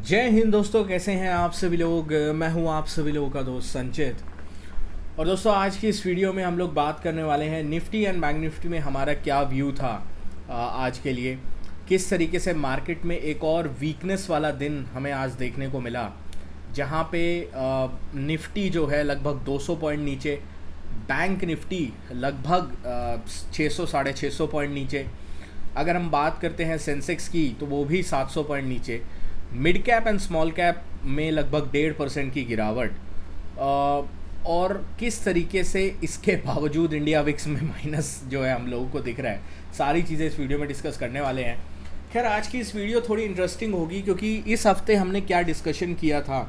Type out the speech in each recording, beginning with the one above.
जय हिंद दोस्तों, कैसे हैं आप सभी लोग। मैं हूं आप सभी लोगों का दोस्त संचित। और दोस्तों, आज की इस वीडियो में हम लोग बात करने वाले हैं निफ्टी एंड बैंक निफ्टी में हमारा क्या व्यू था आज के लिए। किस तरीके से मार्केट में एक और वीकनेस वाला दिन हमें आज देखने को मिला, जहां पे निफ्टी जो है लगभग 200 पॉइंट नीचे, बैंक निफ्टी लगभग 600 साढ़े 600 पॉइंट नीचे। अगर हम बात करते हैं सेंसेक्स की तो वो भी 700 पॉइंट नीचे। Mid cap and small cap में लगभग 1.5% की गिरावट। और किस तरीके से इसके बावजूद इंडिया विक्स में माइनस जो है हम लोगों को दिख रहा है, सारी चीज़ें इस वीडियो में डिस्कस करने वाले हैं। खैर, आज की इस वीडियो थोड़ी इंटरेस्टिंग होगी क्योंकि इस हफ्ते हमने क्या डिस्कशन किया था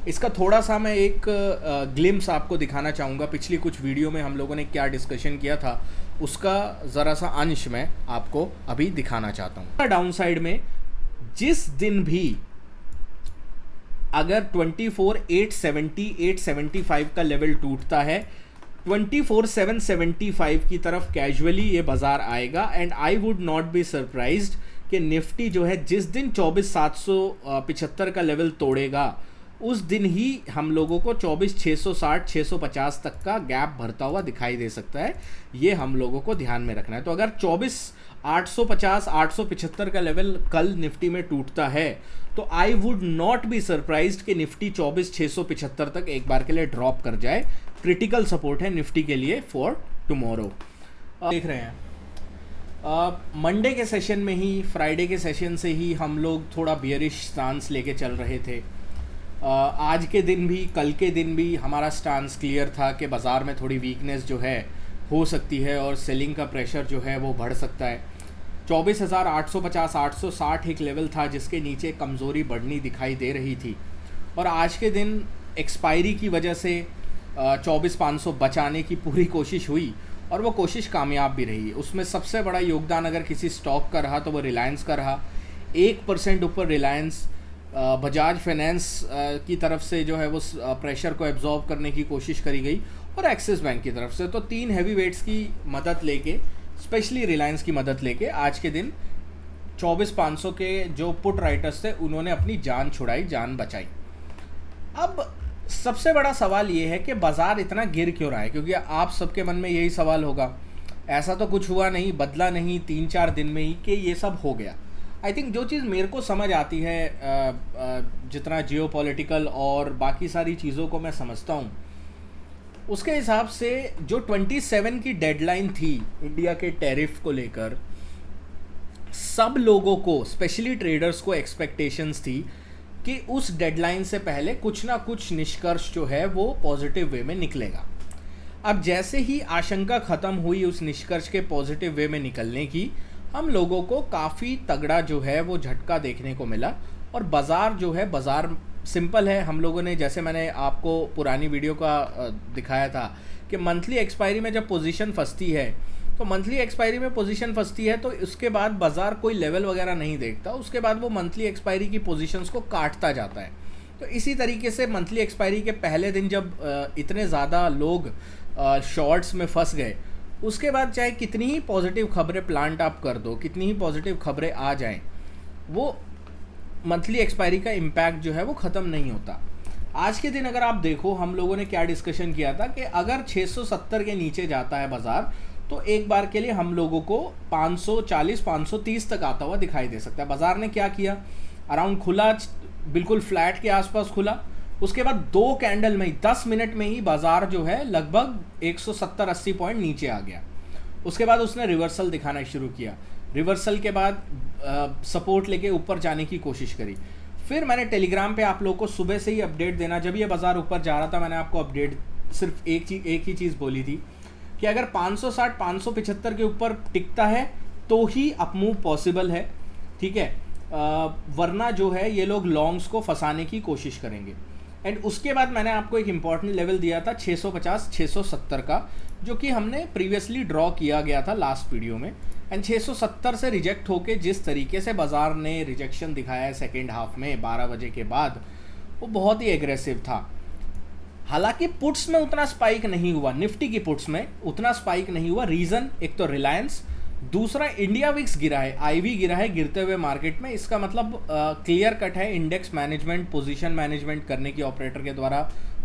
इसका थोड़ा सा मैं एक ग्लिम्स आपको दिखाना चाहूँगा। पिछली कुछ वीडियो में हम लोगों ने क्या डिस्कशन किया था उसका ज़रा सा अंश मैं आपको अभी दिखाना चाहता हूँ। डाउन साइड में जिस दिन भी अगर 24,870 875 का लेवल टूटता है, 24,775 की तरफ कैजुअली ये बाजार आएगा। And I would not be surprised कि निफ्टी जो है जिस दिन 24,775 का लेवल तोड़ेगा उस दिन ही हम लोगों को 24,660 650 तक का गैप भरता हुआ दिखाई दे सकता है। ये हम लोगों को ध्यान में रखना है। तो अगर 24,850 875 का लेवल कल निफ्टी में टूटता है तो I would not be surprised कि निफ्टी 24,675 तक एक बार के लिए ड्रॉप कर जाए। क्रिटिकल सपोर्ट है निफ्टी के लिए फॉर टुमारो। देख रहे हैं मंडे के सेशन में ही, फ्राइडे के सेशन से ही हम लोग थोड़ा बियरिश स्टांस लेके चल रहे थे। आज के दिन भी, कल के दिन भी हमारा स्टांस क्लियर था कि बाज़ार में थोड़ी वीकनेस जो है हो सकती है और सेलिंग का प्रेशर जो है वो बढ़ सकता है। 24,850 860 एक लेवल था जिसके नीचे कमज़ोरी बढ़नी दिखाई दे रही थी। और आज के दिन एक्सपायरी की वजह से 24,500 बचाने की पूरी कोशिश हुई और वो कोशिश कामयाब भी रही। उसमें सबसे बड़ा योगदान अगर किसी स्टॉक का रहा तो वो रिलायंस का रहा। 1% ऊपर रिलायंस। बजाज फाइनेंस की तरफ से जो है वो प्रेशर को एब्जॉर्ब करने की कोशिश करी गई और एक्सिस बैंक की तरफ से। तो 3 हैवी वेट्स की मदद लेके, स्पेशली रिलायंस की मदद लेके आज के दिन 24,500 के जो पुट राइटर्स थे उन्होंने अपनी जान छुड़ाई, जान बचाई। अब सबसे बड़ा सवाल ये है कि बाज़ार इतना गिर क्यों रहा है, क्योंकि आप सबके मन में यही सवाल होगा ऐसा तो कुछ हुआ नहीं, बदला नहीं 3-4 दिन में ही कि ये सब हो गया। आई थिंक जो चीज़ मेरे को समझ आती है, जितना जियोपॉलिटिकल और बाकी सारी चीज़ों को मैं समझता हूँ, उसके हिसाब से जो 27 की डेडलाइन थी इंडिया के टैरिफ को लेकर, सब लोगों को, स्पेशली ट्रेडर्स को एक्सपेक्टेशंस थी कि उस डेडलाइन से पहले कुछ ना कुछ निष्कर्ष जो है वो पॉजिटिव वे में निकलेगा। अब जैसे ही आशंका ख़त्म हुई उस निष्कर्ष के पॉजिटिव वे में निकलने की, हम लोगों को काफ़ी तगड़ा जो है वो झटका देखने को मिला। और बाज़ार जो है, बाज़ार सिंपल है। हम लोगों ने, जैसे मैंने आपको पुरानी वीडियो का दिखाया था कि मंथली एक्सपायरी में जब पोजीशन फंसती है, तो मंथली एक्सपायरी में पोजीशन फंसती है तो उसके बाद बाज़ार कोई लेवल वगैरह नहीं देखता, उसके बाद वो मंथली एक्सपायरी की पोजीशंस को काटता जाता है। तो इसी तरीके से मंथली एक्सपायरी के पहले दिन जब इतने ज़्यादा लोग शॉर्ट्स में फंस गए, उसके बाद चाहे कितनी ही पॉजिटिव खबरें प्लांट आप कर दो, कितनी ही पॉजिटिव खबरें आ जाएं, वो मंथली एक्सपायरी का इम्पैक्ट जो है वो ख़त्म नहीं होता। आज के दिन अगर आप देखो, हम लोगों ने क्या डिस्कशन किया था कि अगर 670 के नीचे जाता है बाज़ार तो एक बार के लिए हम लोगों को 540 530 तक आता हुआ दिखाई दे सकता है। बाज़ार ने क्या किया, अराउंड खुला, बिल्कुल फ्लैट के आसपास खुला। उसके बाद 2 कैंडल में ही, 10 मिनट में ही बाज़ार जो है लगभग 170-80 पॉइंट नीचे आ गया। उसके बाद उसने रिवर्सल दिखाना शुरू किया। रिवर्सल के बाद सपोर्ट लेके ऊपर जाने की कोशिश करी। फिर मैंने टेलीग्राम पे आप लोगों को सुबह से ही अपडेट देना, जब ये बाज़ार ऊपर जा रहा था मैंने आपको अपडेट सिर्फ एक ही चीज़ बोली थी कि अगर 560 575 के ऊपर टिकता है तो ही अपमूव पॉसिबल है, ठीक है। वरना जो है ये लोग लॉन्ग्स को फंसाने की कोशिश करेंगे। एंड उसके बाद मैंने आपको एक इम्पॉर्टेंट लेवल दिया था 650 670 का, जो कि हमने प्रीवियसली ड्रॉ किया गया था लास्ट वीडियो में। एंड 670 से रिजेक्ट होके जिस तरीके से बाज़ार ने रिजेक्शन दिखाया है सेकेंड हाफ में 12 बजे के बाद, वो बहुत ही एग्रेसिव था। हालांकि पुट्स में उतना स्पाइक नहीं हुआ, निफ्टी की पुट्स में उतना स्पाइक नहीं हुआ। रीज़न, एक तो रिलायंस, दूसरा इंडिया विक्स गिरा है, आईवी गिरा है गिरते हुए मार्केट में। इसका मतलब क्लियर कट है इंडेक्स मैनेजमेंट, पोजीशन मैनेजमेंट करने की ऑपरेटर के द्वारा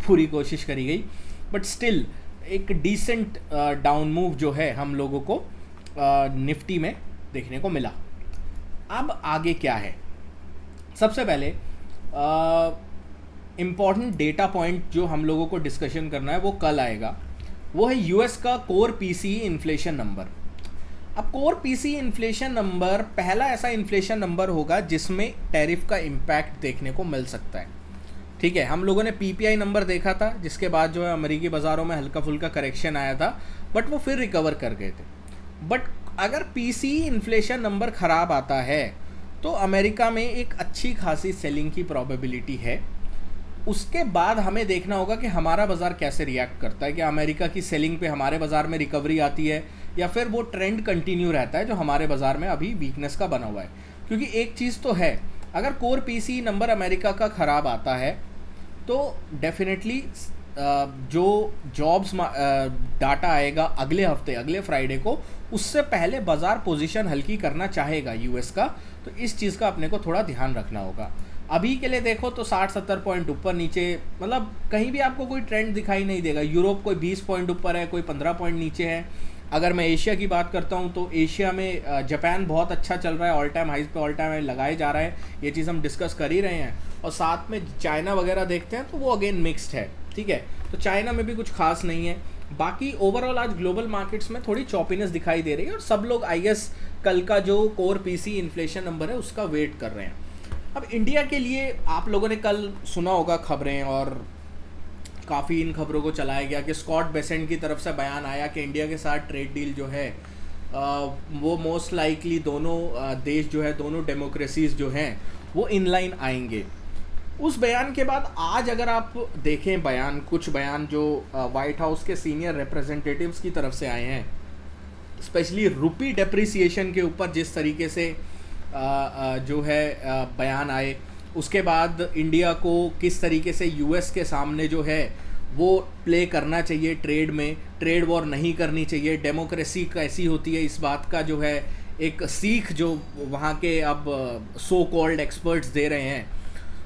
पूरी कोशिश करी गई, बट स्टिल एक डिसेंट डाउन मूव जो है हम लोगों को निफ्टी में देखने को मिला। अब आगे क्या है, सबसे पहले इम्पॉर्टेंट डेटा पॉइंट जो हम लोगों को डिस्कशन करना है वो कल आएगा, वो है यूएस का कोर पीसीई इन्फ्लेशन नंबर। अब कोर पीसीई इन्फ्लेशन नंबर पहला ऐसा इन्फ्लेशन नंबर होगा जिसमें टैरिफ का इम्पैक्ट देखने को मिल सकता है। ठीक है, हम लोगों ने पीपीआई नंबर देखा था जिसके बाद जो है अमेरिकी बाज़ारों में हल्का फुल्का करेक्शन आया था, बट वो फिर रिकवर कर गए थे। बट अगर पीसीई इन्फ्लेशन नंबर ख़राब आता है तो अमेरिका में एक अच्छी खासी सेलिंग की प्रोबेबिलिटी है। उसके बाद हमें देखना होगा कि हमारा बाज़ार कैसे रिएक्ट करता है, कि अमेरिका की सेलिंग पे हमारे बाज़ार में रिकवरी आती है या फिर वो ट्रेंड कंटिन्यू रहता है जो हमारे बाज़ार में अभी वीकनेस का बना हुआ है। क्योंकि एक चीज़ तो है, अगर कोर पीसीई नंबर अमेरिका का ख़राब आता है तो डेफिनेटली जो जॉब्स डाटा आएगा अगले हफ्ते, अगले फ्राइडे को, उससे पहले बाज़ार पोजीशन हल्की करना चाहेगा यूएस का। तो इस चीज़ का अपने को थोड़ा ध्यान रखना होगा। अभी के लिए देखो तो 60-70 पॉइंट ऊपर नीचे, मतलब कहीं भी आपको कोई ट्रेंड दिखाई नहीं देगा। यूरोप कोई 20 पॉइंट ऊपर है, कोई 15 पॉइंट नीचे है। अगर मैं एशिया की बात करता हूँ तो एशिया में जापान बहुत अच्छा चल रहा है, ऑल टाइम हाइज पे ऑल टाइम हाई लगाए जा रहा है, ये चीज़ हम डिस्कस कर ही रहे हैं। और साथ में चाइना वगैरह देखते हैं तो वो अगेन मिक्स्ड है। ठीक है, तो चाइना में भी कुछ खास नहीं है। बाकी ओवरऑल आज ग्लोबल मार्केट्स में थोड़ी चॉपीनेस दिखाई दे रही है और सब लोग आई गेस कल का जो कोर पीसी इन्फ्लेशन नंबर है उसका वेट कर रहे हैं। अब इंडिया के लिए आप लोगों ने कल सुना होगा खबरें, और काफ़ी इन खबरों को चलाया गया कि स्कॉट बेसेंट की तरफ से बयान आया कि इंडिया के साथ ट्रेड डील जो है वो मोस्ट लाइकली दोनों देश जो है, दोनों डेमोक्रेसीज जो हैं वो इनलाइन आएंगे। उस बयान के बाद आज अगर आप देखें बयान, कुछ बयान जो वाइट हाउस के सीनियर रिप्रेजेंटेटिव्स की तरफ से आए हैं, स्पेशली रुपी डेप्रिसिएशन के ऊपर जिस तरीके से जो है बयान आए, उसके बाद इंडिया को किस तरीके से यूएस के सामने जो है वो प्ले करना चाहिए ट्रेड में, ट्रेड वॉर नहीं करनी चाहिए, डेमोक्रेसी कैसी होती है, इस बात का जो है एक सीख जो वहाँ के अब सो कॉल्ड एक्सपर्ट्स दे रहे हैं।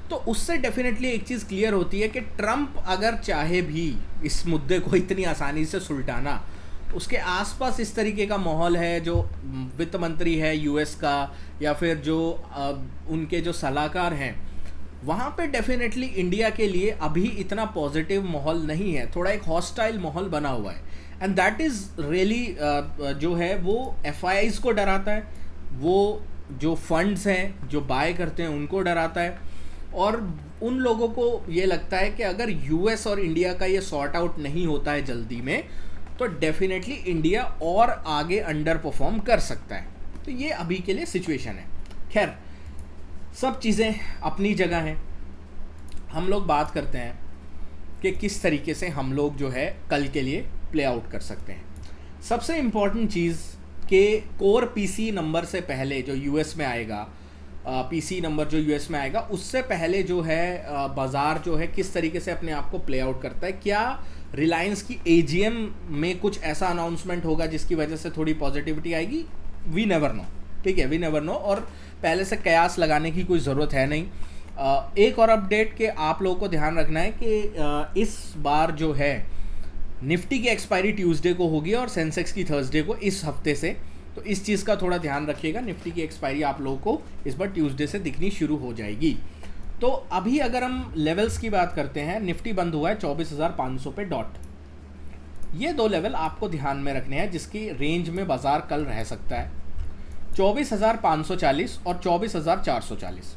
तो उससे डेफिनेटली एक चीज़ क्लियर होती है कि ट्रंप अगर चाहे भी इस मुद्दे को इतनी आसानी से सुलटाना, उसके आसपास इस तरीके का माहौल है, जो वित्त मंत्री है यूएस का या फिर जो उनके जो सलाहकार हैं, वहाँ पे डेफिनेटली इंडिया के लिए अभी इतना पॉजिटिव माहौल नहीं है, थोड़ा एक हॉस्टाइल माहौल बना हुआ है। एंड दैट इज़ रियली जो है वो एफआईआईज़ को डराता है, वो जो फंड्स हैं जो बाय करते हैं उनको डराता है, और उन लोगों को ये लगता है कि अगर यूएस और इंडिया का ये सॉर्ट आउट नहीं होता है जल्दी में तो डेफिनेटली इंडिया और आगे अंडर परफॉर्म कर सकता है। तो ये अभी के लिए सिचुएशन है। खैर, सब चीज़ें अपनी जगह हैं। हम लोग बात करते हैं कि किस तरीके से हम लोग जो है कल के लिए प्ले आउट कर सकते हैं। सबसे इम्पॉर्टेंट चीज़ कि कोर पीसी नंबर से पहले जो यूएस में आएगा, पीसी नंबर जो यूएस में आएगा, उससे पहले जो है बाज़ार जो है किस तरीके से अपने आप को प्ले आउट करता है। क्या रिलायंस की एजीएम में कुछ ऐसा अनाउंसमेंट होगा जिसकी वजह से थोड़ी पॉजिटिविटी आएगी? We never know. ठीक है, वी नेवर नो, और पहले से कयास लगाने की कोई ज़रूरत है नहीं। एक और अपडेट के आप लोगों को ध्यान रखना है कि इस बार जो है निफ्टी की एक्सपायरी ट्यूसडे को होगी और सेंसेक्स की थर्सडे को, इस हफ्ते से। तो इस चीज़ का थोड़ा ध्यान रखिएगा, निफ्टी की एक्सपायरी आप लोगों को इस बार ट्यूसडे से दिखनी शुरू हो जाएगी। तो अभी अगर हम लेवल्स की बात करते हैं, निफ्टी बंद हुआ है 24,500 पे डॉट। ये दो लेवल आपको ध्यान में रखने हैं जिसकी रेंज में बाजार कल रह सकता है, 24,540 और 24,440।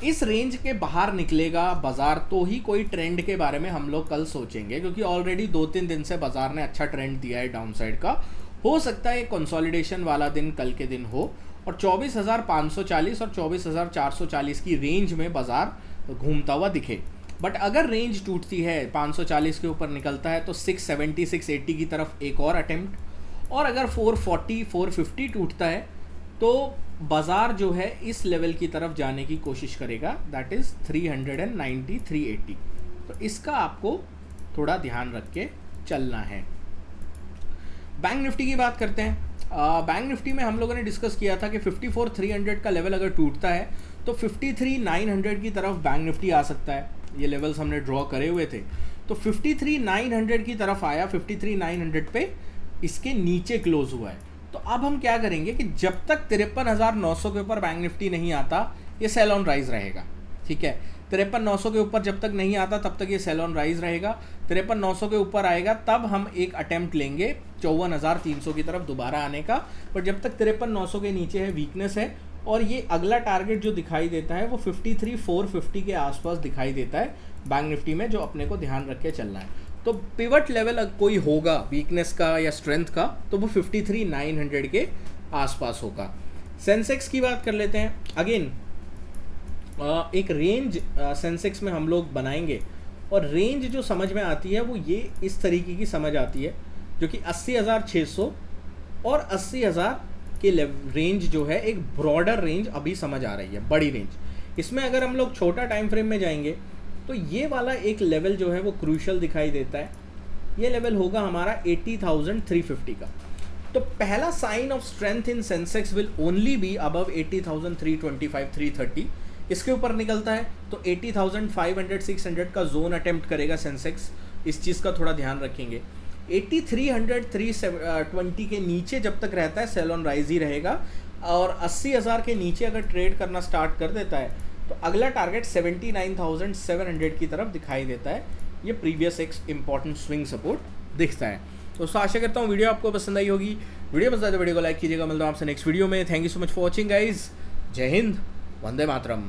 इस रेंज के बाहर निकलेगा बाजार तो ही कोई ट्रेंड के बारे में हम लोग कल सोचेंगे, क्योंकि ऑलरेडी 2-3 दिन से बाजार ने अच्छा ट्रेंड दिया है डाउनसाइड का। हो सकता है कंसोलिडेशन वाला दिन कल के दिन हो, और 24,540 और 24,440 की रेंज में बाजार घूमता हुआ दिखे। बट अगर रेंज टूटती है, 540 के ऊपर निकलता है, तो 670 680 की तरफ एक और अटेम्प्ट, और अगर 440 450 टूटता है तो बाजार जो है इस लेवल की तरफ जाने की कोशिश करेगा, दैट इज़ 390 380। तो इसका आपको थोड़ा ध्यान रख के चलना है। बैंक निफ्टी की बात करते हैं। बैंक निफ्टी में हम लोगों ने डिस्कस किया था कि 54,300 का लेवल अगर टूटता है तो 53,900 की तरफ बैंक निफ्टी आ सकता है। ये लेवल्स हमने ड्रॉ करे हुए थे, तो 53,900 की तरफ आया, 53,900 पे इसके नीचे क्लोज हुआ है। तो अब हम क्या करेंगे कि जब तक 53,900 के ऊपर बैंक निफ्टी नहीं आता ये सेल ऑन राइज रहेगा, ठीक है। 53,900 के ऊपर जब तक नहीं आता तब तक ये सेल ऑन राइज रहेगा। 53,900 के ऊपर आएगा तब हम एक अटेम्प्ट लेंगे 54,300 की तरफ दोबारा आने का। पर जब तक 53,900 के नीचे है वीकनेस है, और ये अगला टारगेट जो दिखाई देता है वो 53,450 के आसपास दिखाई देता है बैंक निफ्टी में, जो अपने को ध्यान रख के चलना है। तो पिवट लेवल कोई होगा वीकनेस का या स्ट्रेंथ का तो वो 53,900 के आसपास होगा। सेंसेक्स की बात कर लेते हैं। अगेन एक रेंज सेंसेक्स में हम लोग बनाएंगे, और रेंज जो समझ में आती है वो ये इस तरीके की समझ आती है, जो कि 80,600 और 80,000 के रेंज जो है एक ब्रॉडर रेंज अभी समझ आ रही है, बड़ी रेंज। इसमें अगर हम लोग छोटा टाइम फ्रेम में जाएंगे तो ये वाला एक लेवल जो है वो क्रूशल दिखाई देता है। ये लेवल होगा हमारा 80,350 का। तो पहला sign of strength in Sensex will only be above 80,325 330। इसके ऊपर निकलता है तो 80,500 600 का जोन अटेम्प्ट करेगा सेंसेक्स, इस चीज़ का थोड़ा ध्यान रखेंगे। 8300 320 के नीचे जब तक रहता है सेल ऑन राइज ही रहेगा, और 80,000 के नीचे अगर ट्रेड करना स्टार्ट कर देता है तो अगला टारगेट 79,700 की तरफ दिखाई देता है। ये प्रीवियस एक इंपॉर्टेंट स्विंग सपोर्ट दिखता है। दोस्तों आशा करता हूँ वीडियो आपको पसंद आई होगी। वीडियो पसंद आए तो वीडियो को लाइक कीजिएगा। मिलता हूँ आपसे नेक्स्ट वीडियो में। Thank you so much for watching guys. जय हिंद, वंदे मातरम।